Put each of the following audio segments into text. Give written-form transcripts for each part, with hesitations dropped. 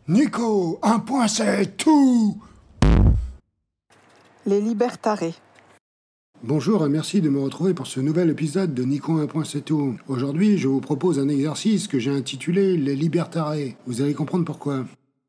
Nico, un point c'est tout. Les libertarés. Bonjour et merci de me retrouver pour ce nouvel épisode de Nico un point c'est tout. Aujourd'hui, je vous propose un exercice que j'ai intitulé Les libertarés. Vous allez comprendre pourquoi.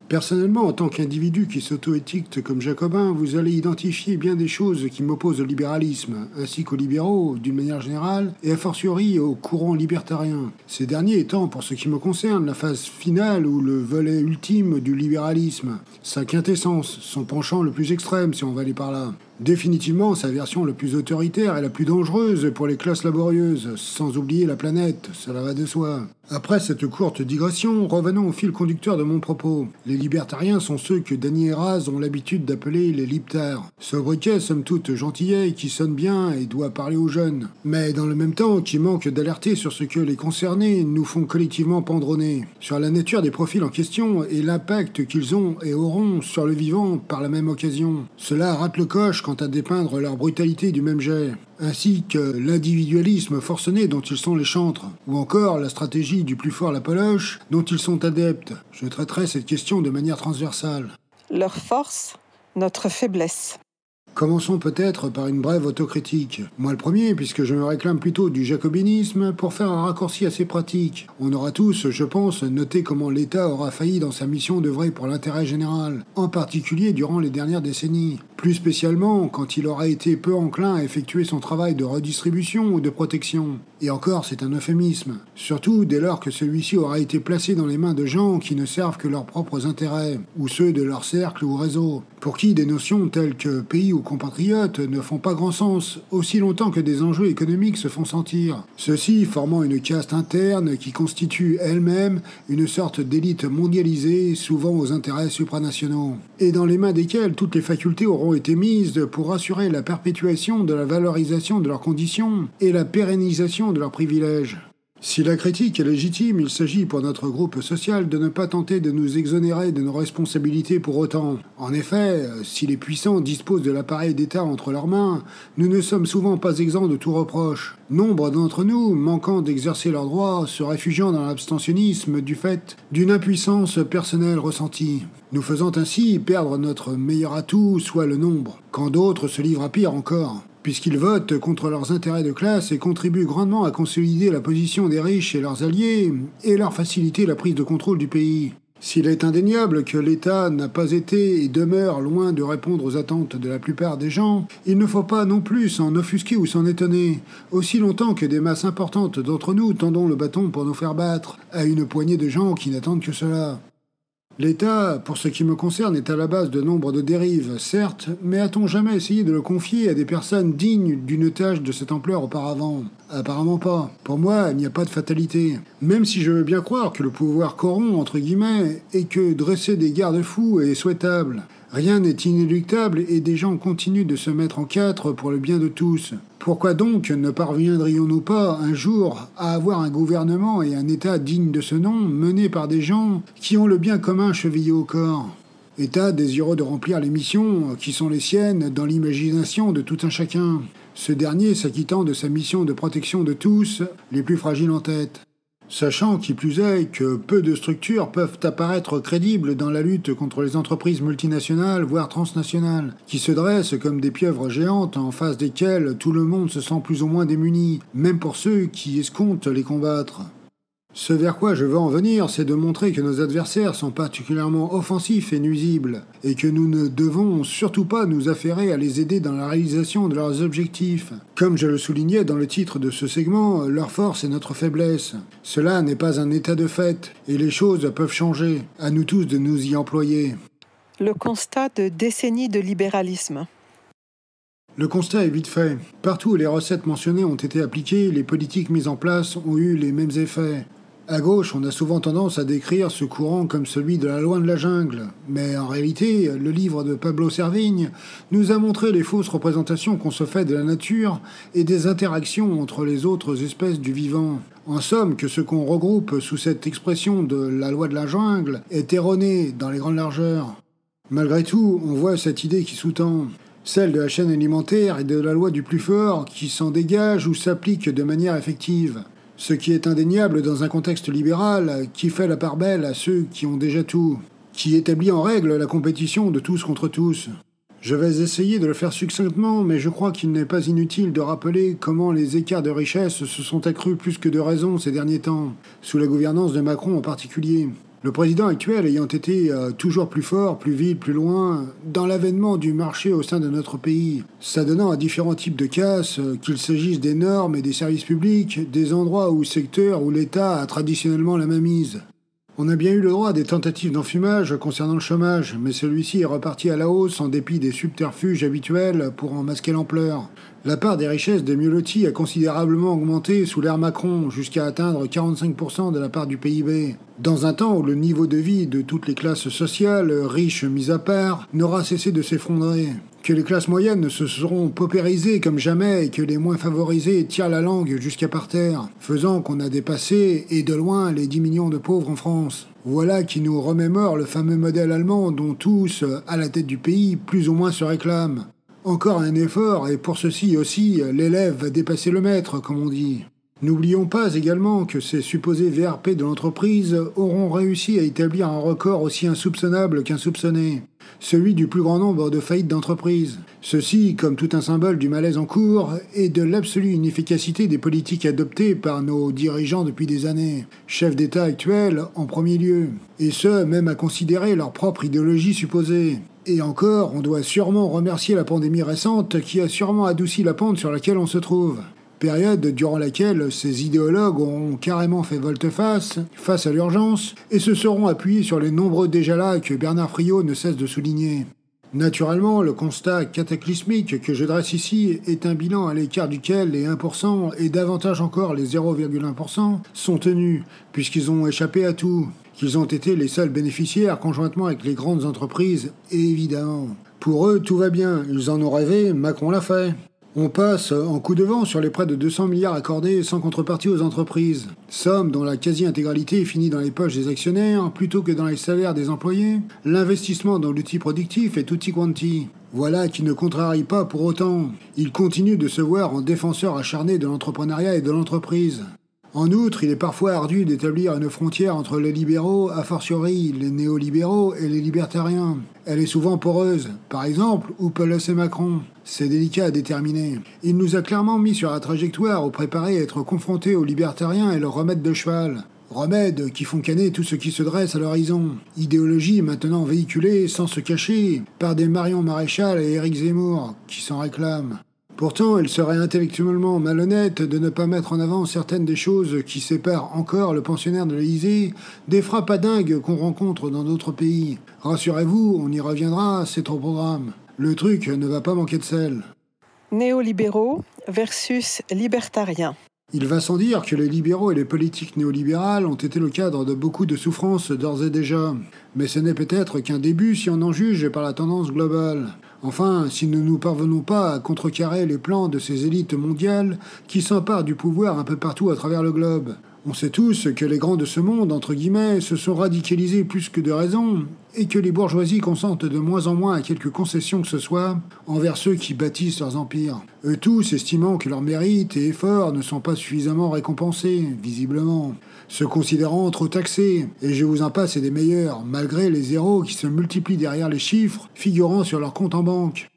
Personnellement, en tant qu'individu qui s'auto-étiquette comme jacobin, vous allez identifier bien des choses qui m'opposent au libéralisme, ainsi qu'aux libéraux d'une manière générale, et a fortiori au courant libertarien. Ces derniers étant, pour ce qui me concerne, la phase finale ou le volet ultime du libéralisme, sa quintessence, son penchant le plus extrême si on va aller par là. Définitivement sa version la plus autoritaire et la plus dangereuse pour les classes laborieuses, sans oublier la planète, cela va de soi. Après cette courte digression, revenons au fil conducteur de mon propos. Les libertariens sont ceux que Danny et Raz ont l'habitude d'appeler les liptars. Sobriquet, somme toute gentillet, qui sonne bien et doit parler aux jeunes. Mais dans le même temps, qui manque d'alerter sur ce que les concernés nous font collectivement pendronner. Sur la nature des profils en question et l'impact qu'ils ont et auront sur le vivant par la même occasion. Cela rate le coche quant à dépeindre leur brutalité du même jet, ainsi que l'individualisme forcené dont ils sont les chantres, ou encore la stratégie du plus fort la poloche dont ils sont adeptes. Je traiterai cette question de manière transversale. Leur force, notre faiblesse. Commençons peut-être par une brève autocritique. Moi le premier, puisque je me réclame plutôt du jacobinisme, pour faire un raccourci assez pratique. On aura tous, je pense, noté comment l'État aura failli dans sa mission d'œuvrer pour l'intérêt général, en particulier durant les dernières décennies. Plus spécialement quand il aura été peu enclin à effectuer son travail de redistribution ou de protection. Et encore, c'est un euphémisme. Surtout dès lors que celui-ci aura été placé dans les mains de gens qui ne servent que leurs propres intérêts, ou ceux de leur cercle ou réseau, pour qui des notions telles que pays ou compatriotes ne font pas grand sens, aussi longtemps que des enjeux économiques se font sentir. Ceux-ci formant une caste interne qui constitue elle-même une sorte d'élite mondialisée, souvent aux intérêts supranationaux, et dans les mains desquelles toutes les facultés auront été mises pour assurer la perpétuation de la valorisation de leurs conditions et la pérennisation de leurs privilèges. Si la critique est légitime, il s'agit pour notre groupe social de ne pas tenter de nous exonérer de nos responsabilités pour autant. En effet, si les puissants disposent de l'appareil d'État entre leurs mains, nous ne sommes souvent pas exempts de tout reproche. Nombre d'entre nous, manquant d'exercer leurs droits, se réfugiant dans l'abstentionnisme du fait d'une impuissance personnelle ressentie, nous faisant ainsi perdre notre meilleur atout, soit le nombre, quand d'autres se livrent à pire encore, puisqu'ils votent contre leurs intérêts de classe et contribuent grandement à consolider la position des riches et leurs alliés, et leur faciliter la prise de contrôle du pays. S'il est indéniable que l'État n'a pas été et demeure loin de répondre aux attentes de la plupart des gens, il ne faut pas non plus s'en offusquer ou s'en étonner, aussi longtemps que des masses importantes d'entre nous tendons le bâton pour nous faire battre à une poignée de gens qui n'attendent que cela. L'État, pour ce qui me concerne, est à la base de nombre de dérives, certes, mais a-t-on jamais essayé de le confier à des personnes dignes d'une tâche de cette ampleur auparavant ? Apparemment pas. Pour moi, il n'y a pas de fatalité. Même si je veux bien croire que le pouvoir corrompt, entre guillemets, et que dresser des garde-fous est souhaitable. Rien n'est inéluctable et des gens continuent de se mettre en quatre pour le bien de tous. Pourquoi donc ne parviendrions-nous pas un jour à avoir un gouvernement et un État digne de ce nom, mené par des gens qui ont le bien commun chevillé au corps ? État désireux de remplir les missions qui sont les siennes dans l'imagination de tout un chacun, ce dernier s'acquittant de sa mission de protection de tous, les plus fragiles en tête. Sachant qui plus est que peu de structures peuvent apparaître crédibles dans la lutte contre les entreprises multinationales, voire transnationales, qui se dressent comme des pieuvres géantes en face desquelles tout le monde se sent plus ou moins démuni, même pour ceux qui escomptent les combattre. Ce vers quoi je veux en venir, c'est de montrer que nos adversaires sont particulièrement offensifs et nuisibles, et que nous ne devons surtout pas nous affairer à les aider dans la réalisation de leurs objectifs. Comme je le soulignais dans le titre de ce segment, leur force est notre faiblesse. Cela n'est pas un état de fait, et les choses peuvent changer. À nous tous de nous y employer. Le constat de décennies de libéralisme. Le constat est vite fait. Partout où les recettes mentionnées ont été appliquées, les politiques mises en place ont eu les mêmes effets. À gauche, on a souvent tendance à décrire ce courant comme celui de la loi de la jungle. Mais en réalité, le livre de Pablo Servigne nous a montré les fausses représentations qu'on se fait de la nature et des interactions entre les autres espèces du vivant. En somme, que ce qu'on regroupe sous cette expression de la loi de la jungle est erroné dans les grandes largeurs. Malgré tout, on voit cette idée qui sous-tend. Celle de la chaîne alimentaire et de la loi du plus fort qui s'en dégage ou s'applique de manière effective. Ce qui est indéniable dans un contexte libéral qui fait la part belle à ceux qui ont déjà tout. qui établit en règle la compétition de tous contre tous. Je vais essayer de le faire succinctement, mais je crois qu'il n'est pas inutile de rappeler comment les écarts de richesse se sont accrus plus que de raison ces derniers temps, sous la gouvernance de Macron en particulier. Le président actuel ayant été toujours plus fort, plus vite, plus loin, dans l'avènement du marché au sein de notre pays, s'adonnant à différents types de casses, qu'il s'agisse des normes et des services publics, des endroits ou secteurs où l'État a traditionnellement la mainmise. On a bien eu le droit à des tentatives d'enfumage concernant le chômage, mais celui-ci est reparti à la hausse en dépit des subterfuges habituels pour en masquer l'ampleur. La part des richesses des mieux lotis a considérablement augmenté sous l'ère Macron, jusqu'à atteindre 45% de la part du PIB. Dans un temps où le niveau de vie de toutes les classes sociales, riches mis à part, n'aura cessé de s'effondrer. Que les classes moyennes se seront paupérisées comme jamais et que les moins favorisés tirent la langue jusqu'à par terre, faisant qu'on a dépassé, et de loin, les 10 millions de pauvres en France. Voilà qui nous remémore le fameux modèle allemand dont tous, à la tête du pays, plus ou moins se réclament. Encore un effort, et pour ceci aussi, l'élève va dépasser le maître, comme on dit. N'oublions pas également que ces supposés VRP de l'entreprise auront réussi à établir un record aussi insoupçonnable qu'insoupçonné, celui du plus grand nombre de faillites d'entreprises. Ceci comme tout un symbole du malaise en cours et de l'absolue inefficacité des politiques adoptées par nos dirigeants depuis des années, chefs d'État actuels en premier lieu, et ce, même à considérer leur propre idéologie supposée. Et encore, on doit sûrement remercier la pandémie récente qui a sûrement adouci la pente sur laquelle on se trouve. Période durant laquelle ces idéologues auront carrément fait volte-face face à l'urgence et se seront appuyés sur les nombreux déjà là que Bernard Friot ne cesse de souligner. Naturellement, le constat cataclysmique que je dresse ici est un bilan à l'écart duquel les 1% et davantage encore les 0,1% sont tenus, puisqu'ils ont échappé à tout, qu'ils ont été les seuls bénéficiaires conjointement avec les grandes entreprises, et évidemment. Pour eux, tout va bien, ils en ont rêvé, Macron l'a fait. On passe en coup de vent sur les près de 200 milliards accordés sans contrepartie aux entreprises, somme dont la quasi-intégralité finit dans les poches des actionnaires plutôt que dans les salaires des employés. L'investissement dans l'outil productif est tutti quanti. Voilà qui ne contrarie pas pour autant. Il continue de se voir en défenseur acharné de l'entrepreneuriat et de l'entreprise. En outre, il est parfois ardu d'établir une frontière entre les libéraux, a fortiori les néolibéraux et les libertariens. Elle est souvent poreuse. Par exemple, où peut laisser Macron? C'est délicat à déterminer. Il nous a clairement mis sur la trajectoire où préparer à être confronté aux libertariens et leur remède de cheval. Remèdes qui font canner tout ce qui se dresse à l'horizon. Idéologie maintenant véhiculée sans se cacher par des Marion Maréchal et Éric Zemmour qui s'en réclament. Pourtant, il serait intellectuellement malhonnête de ne pas mettre en avant certaines des choses qui séparent encore le pensionnaire de l'Élysée des frappadingues qu'on rencontre dans d'autres pays. Rassurez-vous, on y reviendra, c'est au programme. Le truc ne va pas manquer de sel. Néolibéraux versus libertariens. Il va sans dire que les libéraux et les politiques néolibérales ont été le cadre de beaucoup de souffrances d'ores et déjà. Mais ce n'est peut-être qu'un début si on en juge par la tendance globale. Enfin, si nous ne parvenons pas à contrecarrer les plans de ces élites mondiales qui s'emparent du pouvoir un peu partout à travers le globe. On sait tous que les grands de ce monde, entre guillemets, se sont radicalisés plus que de raison, et que les bourgeoisies consentent de moins en moins à quelques concessions que ce soit envers ceux qui bâtissent leurs empires. Eux tous estimant que leurs mérites et efforts ne sont pas suffisamment récompensés, visiblement, se considérant trop taxés, et je vous en passe et des meilleurs, malgré les zéros qui se multiplient derrière les chiffres figurant sur leur compte en banque.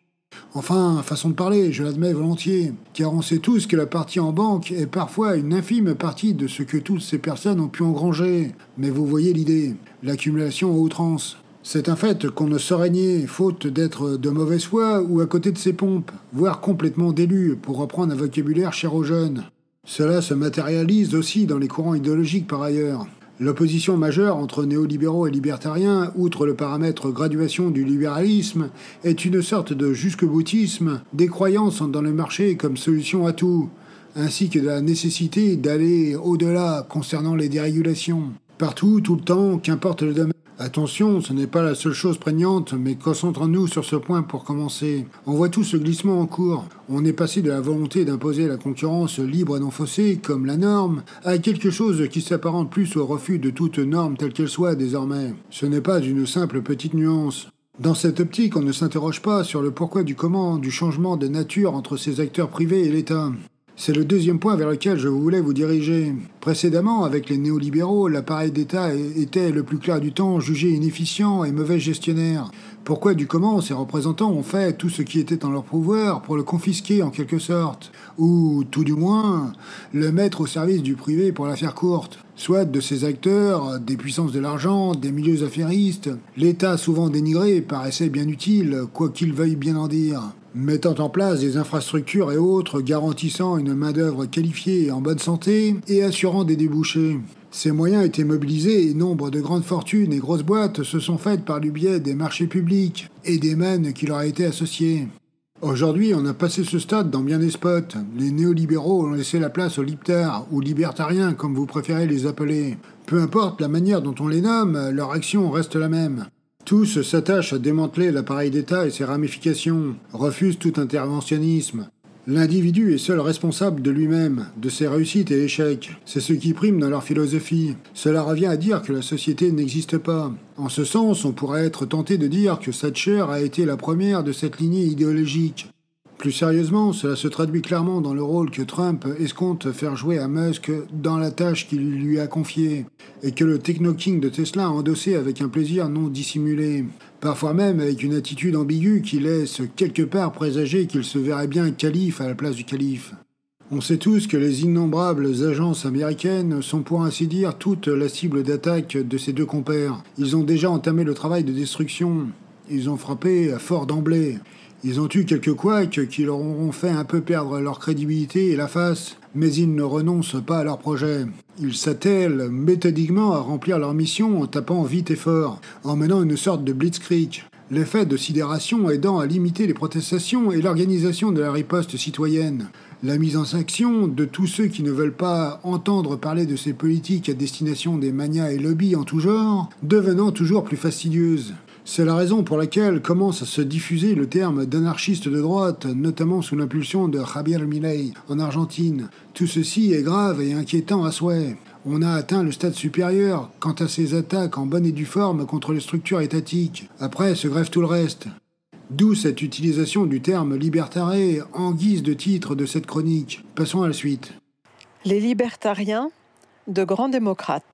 Enfin, façon de parler, je l'admets volontiers, car on sait tous que la partie en banque est parfois une infime partie de ce que toutes ces personnes ont pu engranger. Mais vous voyez l'idée, l'accumulation à outrance. C'est un fait qu'on ne saurait nier, faute d'être de mauvaise foi ou à côté de ses pompes, voire complètement d'élu, pour reprendre un vocabulaire cher aux jeunes. Cela se matérialise aussi dans les courants idéologiques par ailleurs. L'opposition majeure entre néolibéraux et libertariens, outre le paramètre graduation du libéralisme, est une sorte de jusque-boutisme des croyances dans le marché comme solution à tout, ainsi que de la nécessité d'aller au-delà concernant les dérégulations. Partout, tout le temps, qu'importe le domaine. Attention, ce n'est pas la seule chose prégnante, mais concentrons-nous sur ce point pour commencer. On voit tout ce glissement en cours. On est passé de la volonté d'imposer la concurrence libre et non faussée, comme la norme, à quelque chose qui s'apparente plus au refus de toute norme telle qu'elle soit désormais. Ce n'est pas une simple petite nuance. Dans cette optique, on ne s'interroge pas sur le pourquoi du comment du changement de nature entre ces acteurs privés et l'État. C'est le deuxième point vers lequel je voulais vous diriger. Précédemment, avec les néolibéraux, l'appareil d'État était le plus clair du temps jugé inefficient et mauvais gestionnaire. Pourquoi du comment ces représentants ont fait tout ce qui était en leur pouvoir pour le confisquer en quelque sorte, ou tout du moins le mettre au service du privé pour la faire courte, soit de ces acteurs, des puissances de l'argent, des milieux affairistes. L'État souvent dénigré paraissait bien utile, quoi qu'il veuille bien en dire, mettant en place des infrastructures et autres garantissant une main-d'œuvre qualifiée et en bonne santé et assurant des débouchés. Ces moyens étaient mobilisés et nombre de grandes fortunes et grosses boîtes se sont faites par le biais des marchés publics et des mènes qui leur étaient associés. Aujourd'hui, on a passé ce stade dans bien des spots. Les néolibéraux ont laissé la place aux liptards, ou libertariens comme vous préférez les appeler. Peu importe la manière dont on les nomme, leur action reste la même. Tous s'attachent à démanteler l'appareil d'État et ses ramifications, refusent tout interventionnisme. L'individu est seul responsable de lui-même, de ses réussites et échecs. C'est ce qui prime dans leur philosophie. Cela revient à dire que la société n'existe pas. En ce sens, on pourrait être tenté de dire que Thatcher a été la première de cette lignée idéologique. Plus sérieusement, cela se traduit clairement dans le rôle que Trump escompte faire jouer à Musk dans la tâche qu'il lui a confiée, et que le techno-king de Tesla a endossé avec un plaisir non dissimulé, parfois même avec une attitude ambiguë qui laisse quelque part présager qu'il se verrait bien calife à la place du calife. On sait tous que les innombrables agences américaines sont pour ainsi dire toute la cible d'attaque de ces deux compères. Ils ont déjà entamé le travail de destruction. Ils ont frappé fort d'emblée. Ils ont eu quelques couacs qui leur auront fait un peu perdre leur crédibilité et la face, mais ils ne renoncent pas à leur projet. Ils s'attellent méthodiquement à remplir leur mission en tapant vite et fort, en menant une sorte de blitzkrieg. L'effet de sidération aidant à limiter les protestations et l'organisation de la riposte citoyenne. La mise en action de tous ceux qui ne veulent pas entendre parler de ces politiques à destination des manias et lobbies en tout genre, devenant toujours plus fastidieuse. C'est la raison pour laquelle commence à se diffuser le terme d'anarchiste de droite, notamment sous l'impulsion de Javier Milei en Argentine. Tout ceci est grave et inquiétant à souhait. On a atteint le stade supérieur quant à ces attaques en bonne et due forme contre les structures étatiques. Après se greffe tout le reste. D'où cette utilisation du terme libertaré en guise de titre de cette chronique. Passons à la suite. Les libertariens, de grands démocrates.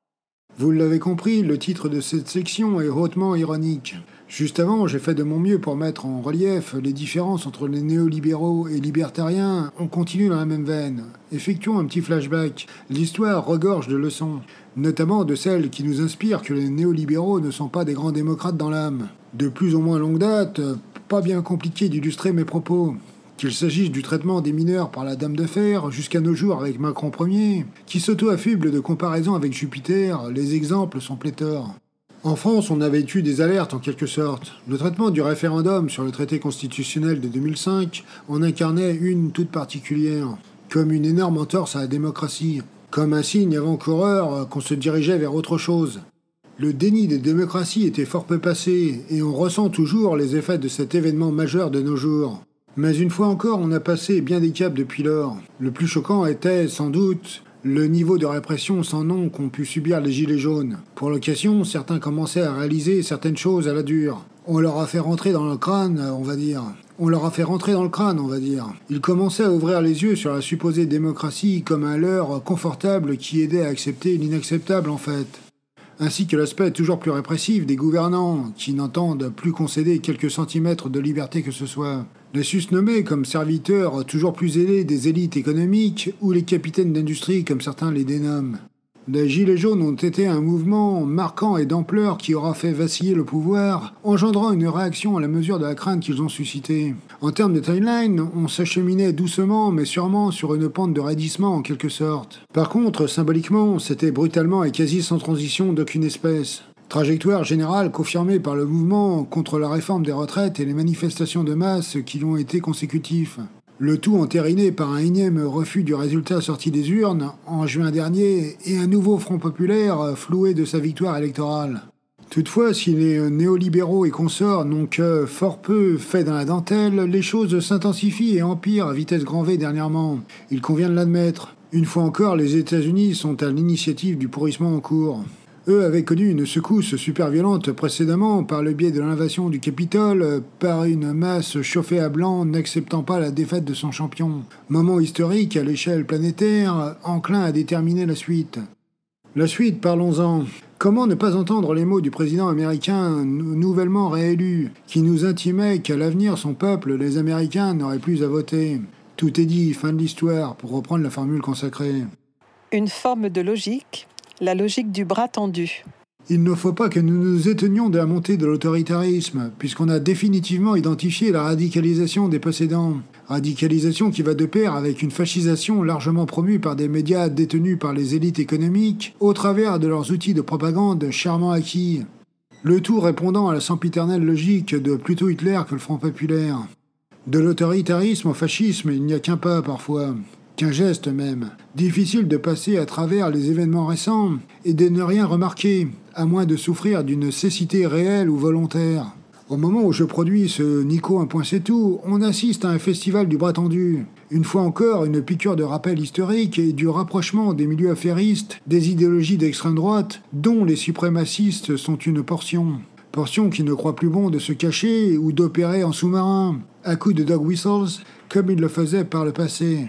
Vous l'avez compris, le titre de cette section est hautement ironique. Juste avant, j'ai fait de mon mieux pour mettre en relief les différences entre les néolibéraux et libertariens. On continue dans la même veine. Effectuons un petit flashback. L'histoire regorge de leçons, notamment de celles qui nous inspirent que les néolibéraux ne sont pas des grands démocrates dans l'âme. De plus ou moins longue date, pas bien compliqué d'illustrer mes propos. Qu'il s'agisse du traitement des mineurs par la Dame de Fer, jusqu'à nos jours avec Macron Ier, qui s'auto-affuble de comparaison avec Jupiter, les exemples sont pléthores. En France, on avait eu des alertes en quelque sorte. Le traitement du référendum sur le traité constitutionnel de 2005 en incarnait une toute particulière, comme une énorme entorse à la démocratie, comme un signe avant-coureur qu'on se dirigeait vers autre chose. Le déni des démocraties était fort peu passé, et on ressent toujours les effets de cet événement majeur de nos jours. Mais une fois encore, on a passé bien des caps depuis lors. Le plus choquant était, sans doute, le niveau de répression sans nom qu'ont pu subir les Gilets jaunes. Pour l'occasion, certains commençaient à réaliser certaines choses à la dure. On leur a fait rentrer dans le crâne, on va dire. Ils commençaient à ouvrir les yeux sur la supposée démocratie comme un leurre confortable qui aidait à accepter l'inacceptable en fait. Ainsi que l'aspect toujours plus répressif des gouvernants, qui n'entendent plus concéder quelques centimètres de liberté que ce soit. Les susnommés comme serviteurs toujours plus ailés des élites économiques, ou les capitaines d'industrie comme certains les dénomment. Les Gilets jaunes ont été un mouvement marquant et d'ampleur qui aura fait vaciller le pouvoir, engendrant une réaction à la mesure de la crainte qu'ils ont suscitée. En termes de timeline, on s'acheminait doucement mais sûrement sur une pente de raidissement en quelque sorte. Par contre, symboliquement, c'était brutalement et quasi sans transition d'aucune espèce. Trajectoire générale confirmée par le mouvement contre la réforme des retraites et les manifestations de masse qui lui ont été consécutifs. Le tout entériné par un énième refus du résultat sorti des urnes en juin dernier et un nouveau Front populaire floué de sa victoire électorale. Toutefois, si les néolibéraux et consorts n'ont que fort peu fait dans la dentelle, les choses s'intensifient et empirent à vitesse grand V dernièrement. Il convient de l'admettre. Une fois encore, les États-Unis sont à l'initiative du pourrissement en cours. Eux avaient connu une secousse super violente précédemment par le biais de l'invasion du Capitole par une masse chauffée à blanc n'acceptant pas la défaite de son champion. Moment historique à l'échelle planétaire, enclin à déterminer la suite. La suite, parlons-en. Comment ne pas entendre les mots du président américain nouvellement réélu, qui nous intimait qu'à l'avenir son peuple, les Américains, n'auraient plus à voter. Tout est dit, fin de l'histoire, pour reprendre la formule consacrée. Une forme de logique, la logique du bras tendu. Il ne faut pas que nous nous étonnions de la montée de l'autoritarisme, puisqu'on a définitivement identifié la radicalisation des possédants. Radicalisation qui va de pair avec une fascisation largement promue par des médias détenus par les élites économiques, au travers de leurs outils de propagande chèrement acquis. Le tout répondant à la sempiternelle logique de plutôt Hitler que le Front populaire. De l'autoritarisme au fascisme, il n'y a qu'un pas parfois. Qu'un geste même. Difficile de passer à travers les événements récents et de ne rien remarquer, à moins de souffrir d'une cécité réelle ou volontaire. Au moment où je produis ce Nico 1 point c'est tout, on assiste à un festival du bras tendu. Une fois encore, une piqûre de rappel historique et du rapprochement des milieux affairistes, des idéologies d'extrême droite, dont les suprémacistes sont une portion. Portion qui ne croit plus bon de se cacher ou d'opérer en sous-marin, à coups de dog whistles, comme il le faisait par le passé.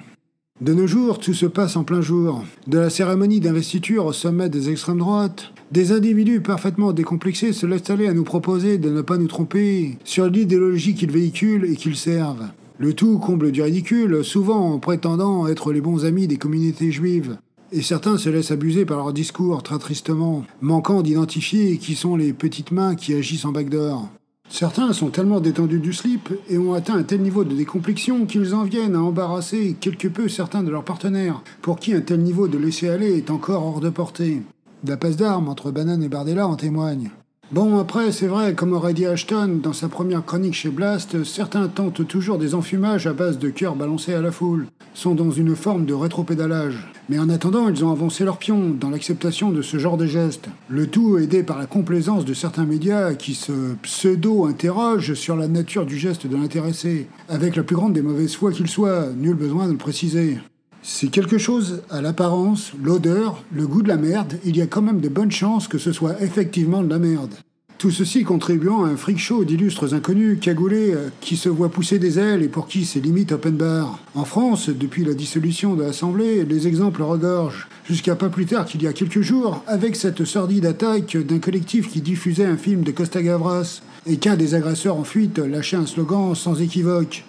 De nos jours, tout se passe en plein jour. De la cérémonie d'investiture au sommet des extrêmes droites, des individus parfaitement décomplexés se laissent aller à nous proposer de ne pas nous tromper sur l'idéologie qu'ils véhiculent et qu'ils servent. Le tout comble du ridicule, souvent en prétendant être les bons amis des communautés juives. Et certains se laissent abuser par leur discours, très tristement, manquant d'identifier qui sont les petites mains qui agissent en backdoor. Certains sont tellement détendus du slip et ont atteint un tel niveau de décomplexion qu'ils en viennent à embarrasser quelque peu certains de leurs partenaires, pour qui un tel niveau de laisser-aller est encore hors de portée. La passe d'armes entre Bannon et Bardella en témoigne. Bon, après, c'est vrai, comme aurait dit Ashton dans sa première chronique chez Blast, certains tentent toujours des enfumages à base de cœurs balancés à la foule, sont dans une forme de rétropédalage. Mais en attendant, ils ont avancé leur pion dans l'acceptation de ce genre de gestes. Le tout aidé par la complaisance de certains médias qui se pseudo-interrogent sur la nature du geste de l'intéressé, avec la plus grande des mauvaises foi qu'il soit, nul besoin de le préciser. Si quelque chose a l'apparence, l'odeur, le goût de la merde, il y a quand même de bonnes chances que ce soit effectivement de la merde. Tout ceci contribuant à un freak show d'illustres inconnus cagoulés qui se voient pousser des ailes et pour qui c'est limite open bar. En France, depuis la dissolution de l'Assemblée, les exemples regorgent. Jusqu'à pas plus tard qu'il y a quelques jours, avec cette sordide attaque d'un collectif qui diffusait un film de Costa Gavras et qu'un des agresseurs en fuite lâchait un slogan sans équivoque.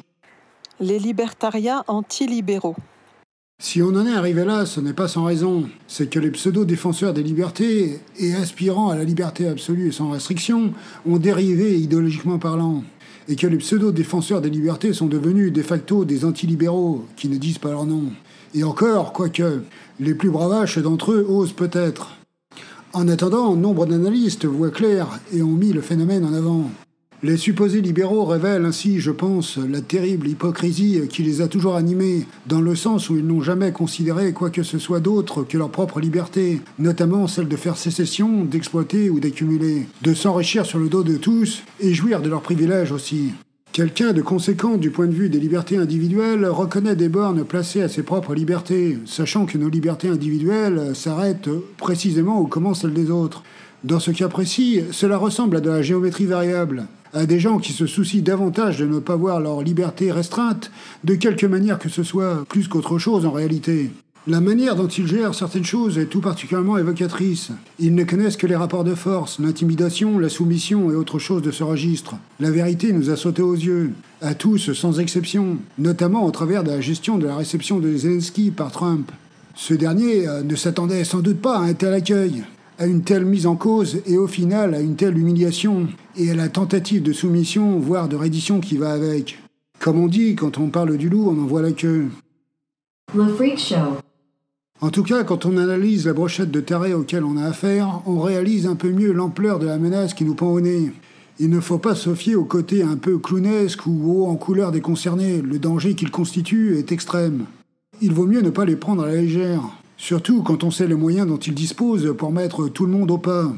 Les libertariens anti-libéraux. Si on en est arrivé là, ce n'est pas sans raison. C'est que les pseudo-défenseurs des libertés, et aspirant à la liberté absolue et sans restriction, ont dérivé idéologiquement parlant. Et que les pseudo-défenseurs des libertés sont devenus de facto des antilibéraux, qui ne disent pas leur nom. Et encore, quoique, les plus bravaches d'entre eux osent peut-être. En attendant, nombre d'analystes voient clair et ont mis le phénomène en avant. Les supposés libéraux révèlent ainsi, je pense, la terrible hypocrisie qui les a toujours animés, dans le sens où ils n'ont jamais considéré quoi que ce soit d'autre que leur propre liberté, notamment celle de faire sécession, d'exploiter ou d'accumuler, de s'enrichir sur le dos de tous et jouir de leurs privilèges aussi. Quelqu'un de conséquent du point de vue des libertés individuelles reconnaît des bornes placées à ses propres libertés, sachant que nos libertés individuelles s'arrêtent précisément où commencent celles des autres. Dans ce cas précis, cela ressemble à de la géométrie variable, à des gens qui se soucient davantage de ne pas voir leur liberté restreinte, de quelque manière que ce soit, plus qu'autre chose en réalité. La manière dont ils gèrent certaines choses est tout particulièrement évocatrice. Ils ne connaissent que les rapports de force, l'intimidation, la soumission et autre chose de ce registre. La vérité nous a sauté aux yeux, à tous sans exception, notamment au travers de la gestion de la réception de Zelensky par Trump. Ce dernier ne s'attendait sans doute pas à un tel accueil, à une telle mise en cause et au final à une telle humiliation et à la tentative de soumission, voire de reddition qui va avec. Comme on dit, quand on parle du loup, on en voit la queue. Le Freak Show. En tout cas, quand on analyse la brochette de tarés auxquels on a affaire, on réalise un peu mieux l'ampleur de la menace qui nous pend au nez. Il ne faut pas se fier au côté un peu clownesque ou haut en couleur des concernés. Le danger qu'ils constituent est extrême. Il vaut mieux ne pas les prendre à la légère. Surtout quand on sait les moyens dont ils disposent pour mettre tout le monde au pas.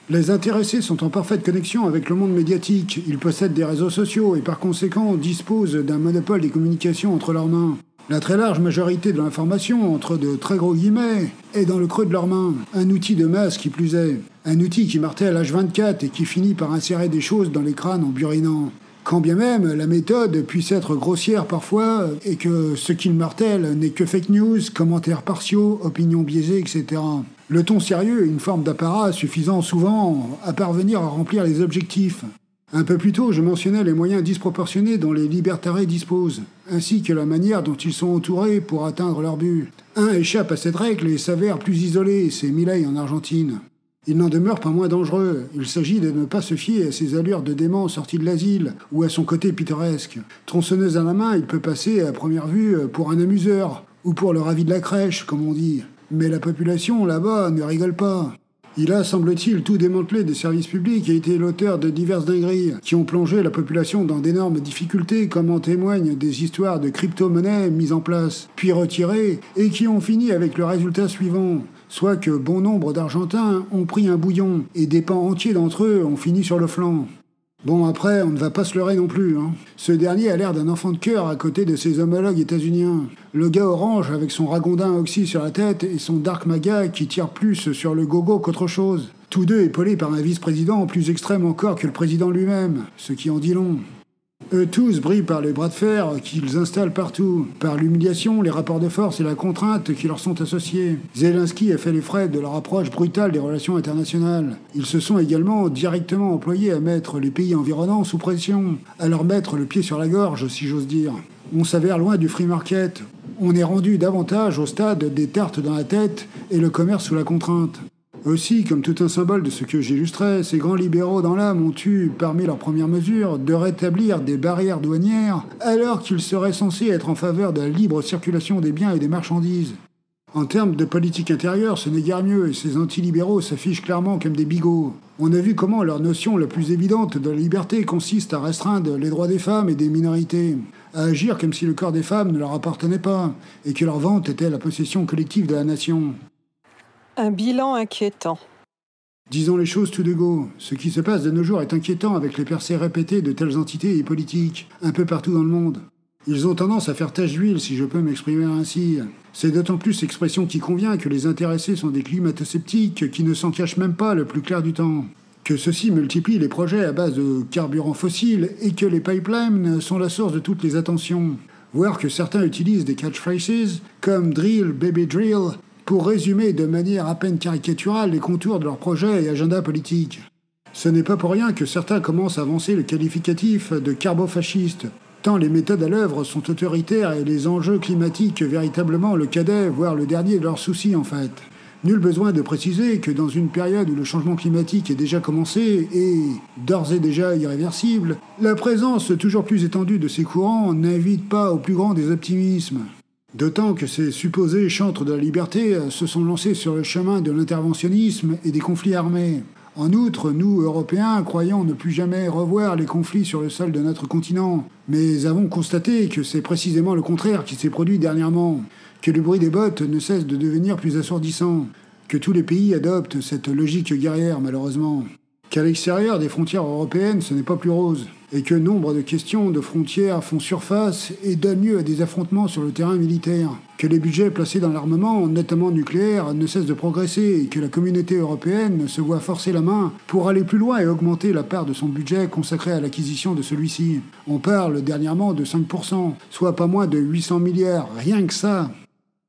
Les intéressés sont en parfaite connexion avec le monde médiatique. Ils possèdent des réseaux sociaux et par conséquent disposent d'un monopole des communications entre leurs mains. La très large majorité de l'information, entre de très gros guillemets, est dans le creux de leurs mains. Un outil de masse qui plus est. Un outil qui martèle H24 et qui finit par insérer des choses dans les crânes en burinant. Quand bien même la méthode puisse être grossière parfois et que ce qu'il martèle n'est que fake news, commentaires partiaux, opinions biaisées, etc. Le ton sérieux est une forme d'apparat suffisant souvent à parvenir à remplir les objectifs. Un peu plus tôt, je mentionnais les moyens disproportionnés dont les libertarais disposent, ainsi que la manière dont ils sont entourés pour atteindre leur but. Un échappe à cette règle et s'avère plus isolé, c'est Milei en Argentine. Il n'en demeure pas moins dangereux. Il s'agit de ne pas se fier à ses allures de dément sorti de l'asile ou à son côté pittoresque. Tronçonneuse à la main, il peut passer à première vue pour un amuseur ou pour le ravi de la crèche, comme on dit. Mais la population là-bas ne rigole pas. Il a, semble-t-il, tout démantelé des services publics et été l'auteur de diverses dingueries qui ont plongé la population dans d'énormes difficultés, comme en témoignent des histoires de crypto-monnaies mises en place, puis retirées, et qui ont fini avec le résultat suivant. Soit que bon nombre d'Argentins ont pris un bouillon, et des pans entiers d'entre eux ont fini sur le flanc. Bon, après, on ne va pas se leurrer non plus. Ce dernier a l'air d'un enfant de cœur à côté de ses homologues états-uniens. Le gars orange avec son ragondin oxy sur la tête et son dark maga qui tire plus sur le gogo qu'autre chose. Tous deux épaulés par un vice-président plus extrême encore que le président lui-même, ce qui en dit long. Eux tous brillent par les bras de fer qu'ils installent partout, par l'humiliation, les rapports de force et la contrainte qui leur sont associés. Zelensky a fait les frais de leur approche brutale des relations internationales. Ils se sont également directement employés à mettre les pays environnants sous pression, à leur mettre le pied sur la gorge, si j'ose dire. On s'avère loin du free market. On est rendu davantage au stade des tartes dans la tête et le commerce sous la contrainte. Aussi, comme tout un symbole de ce que j'illustrais, ces grands libéraux dans l'âme ont eu, parmi leurs premières mesures, de rétablir des barrières douanières, alors qu'ils seraient censés être en faveur de la libre circulation des biens et des marchandises. En termes de politique intérieure, ce n'est guère mieux, et ces antilibéraux s'affichent clairement comme des bigots. On a vu comment leur notion la plus évidente de la liberté consiste à restreindre les droits des femmes et des minorités, à agir comme si le corps des femmes ne leur appartenait pas, et que leur vente était la possession collective de la nation. Un bilan inquiétant. Disons les choses tout de go. Ce qui se passe de nos jours est inquiétant avec les percées répétées de telles entités et politiques, un peu partout dans le monde. Ils ont tendance à faire tache d'huile, si je peux m'exprimer ainsi. C'est d'autant plus l'expression qui convient que les intéressés sont des climato-sceptiques qui ne s'en cachent même pas le plus clair du temps. Que ceux-ci multiplient les projets à base de carburants fossiles et que les pipelines sont la source de toutes les attentions. Voire que certains utilisent des catchphrases comme drill, baby drill, pour résumer de manière à peine caricaturale les contours de leurs projets et agendas politiques. Ce n'est pas pour rien que certains commencent à avancer le qualificatif de carbofasciste, tant les méthodes à l'œuvre sont autoritaires et les enjeux climatiques véritablement le cadet, voire le dernier de leurs soucis en fait. Nul besoin de préciser que dans une période où le changement climatique est déjà commencé et d'ores et déjà irréversible, la présence toujours plus étendue de ces courants n'invite pas au plus grand des optimismes. D'autant que ces supposés chantres de la liberté se sont lancés sur le chemin de l'interventionnisme et des conflits armés. En outre, nous, Européens, croyons ne plus jamais revoir les conflits sur le sol de notre continent, mais avons constaté que c'est précisément le contraire qui s'est produit dernièrement, que le bruit des bottes ne cesse de devenir plus assourdissant, que tous les pays adoptent cette logique guerrière, malheureusement, qu'à l'extérieur des frontières européennes, ce n'est pas plus rose, et que nombre de questions de frontières font surface et donnent lieu à des affrontements sur le terrain militaire, que les budgets placés dans l'armement, notamment nucléaire, ne cessent de progresser et que la communauté européenne se voit forcer la main pour aller plus loin et augmenter la part de son budget consacrée à l'acquisition de celui-ci. On parle dernièrement de 5%, soit pas moins de 800 milliards, rien que ça.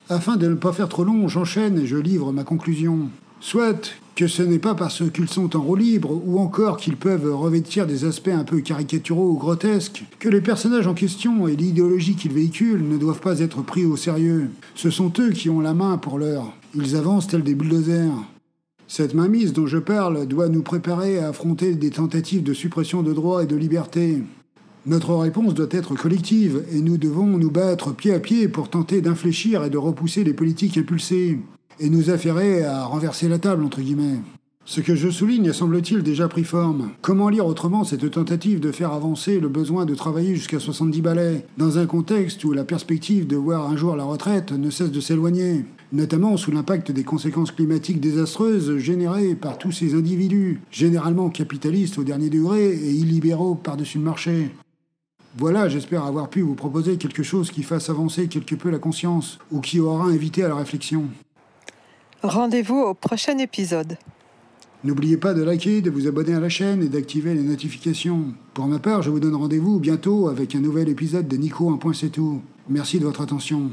Afin de ne pas faire trop long, j'enchaîne et je livre ma conclusion. Soit que ce n'est pas parce qu'ils sont en roue libre ou encore qu'ils peuvent revêtir des aspects un peu caricaturaux ou grotesques que les personnages en question et l'idéologie qu'ils véhiculent ne doivent pas être pris au sérieux. Ce sont eux qui ont la main pour l'heure. Ils avancent tels des bulldozers. Cette mainmise dont je parle doit nous préparer à affronter des tentatives de suppression de droits et de libertés. Notre réponse doit être collective et nous devons nous battre pied à pied pour tenter d'infléchir et de repousser les politiques impulsées et nous affairer à renverser la table, entre guillemets. Ce que je souligne a, semble-t-il, déjà pris forme. Comment lire autrement cette tentative de faire avancer le besoin de travailler jusqu'à 70 balais, dans un contexte où la perspective de voir un jour la retraite ne cesse de s'éloigner, notamment sous l'impact des conséquences climatiques désastreuses générées par tous ces individus, généralement capitalistes au dernier degré et illibéraux par-dessus le marché. Voilà, j'espère avoir pu vous proposer quelque chose qui fasse avancer quelque peu la conscience, ou qui aura invité à la réflexion. Rendez-vous au prochain épisode. N'oubliez pas de liker, de vous abonner à la chaîne et d'activer les notifications. Pour ma part, je vous donne rendez-vous bientôt avec un nouvel épisode de Nico 1.c'est tout. Merci de votre attention.